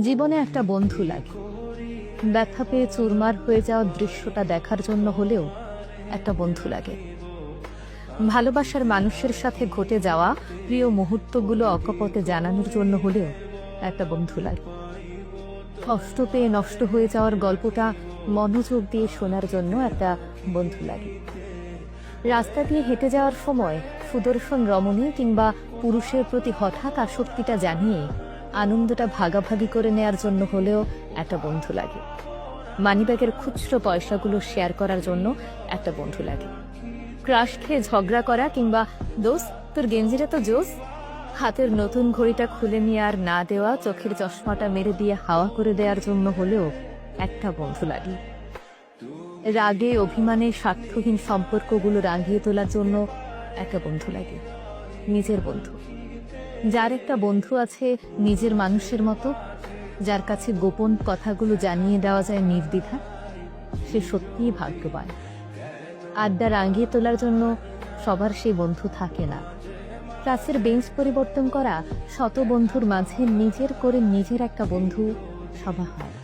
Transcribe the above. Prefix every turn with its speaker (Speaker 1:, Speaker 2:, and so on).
Speaker 1: জীবনে একটা বন্ধু লাগে। ব্যথা পেয়ে চুরমার হয়ে যাওয়ার দৃশ্যটা দেখার জন্য হলেও একটা বন্ধু লাগে। ভালোবাসার মানুষের সাথে ঘটে যাওয়া প্রিয় মুহূর্তগুলো অকপটে জানানোর জন্য হলেও একটা বন্ধু লাগে। কষ্ট পেয়ে নষ্ট হয়ে যাওয়ার গল্পটা মনোযোগ দিয়ে শোনার জন্য একটা বন্ধু লাগে। রাস্তা দিয়ে হেঁটে যাওয়ার সময় সুদর্শন রমণী কিংবা পুরুষের প্রতি হঠাৎ আসক্তিটা জানিয়ে আনন্দটা ভাগাভাগি করে নেয়ার জন্য হলেও একটা বন্ধু লাগে। মানিব্যাগের খুচরো পয়সাগুলো শেয়ার করার জন্য একটা বন্ধু লাগে। ক্রাশ খেয়ে ঝগড়া করা কিংবা দোস্ত তোর গেঞ্জিটা তো জোস, হাতের নতুন ঘড়িটা খুলে নিয়ে আর না দেওয়া, চোখের চশমাটা মেরে দিয়ে হাওয়া করে দেওয়ার জন্য হলেও একটা বন্ধু লাগে। রাগে অভিমানে স্বার্থহীন সম্পর্কগুলো রাঙিয়ে তোলার জন্য একটা বন্ধু লাগে। নিজের বন্ধু, যার একটা বন্ধু আছে নিজের মানুষের মতো, যার কাছে গোপন কথাগুলো জানিয়ে দেওয়া যায় নির্দ্বিধা, সে সত্যিই ভাগ্যবান। আড্ডা রাঙিয়ে তোলার জন্য সবার সেই বন্ধু থাকে না। ক্লাসের বেঞ্চ পরিবর্তন করা শত বন্ধুর মাঝে নিজের করে নিজের একটা বন্ধু সভা হয়।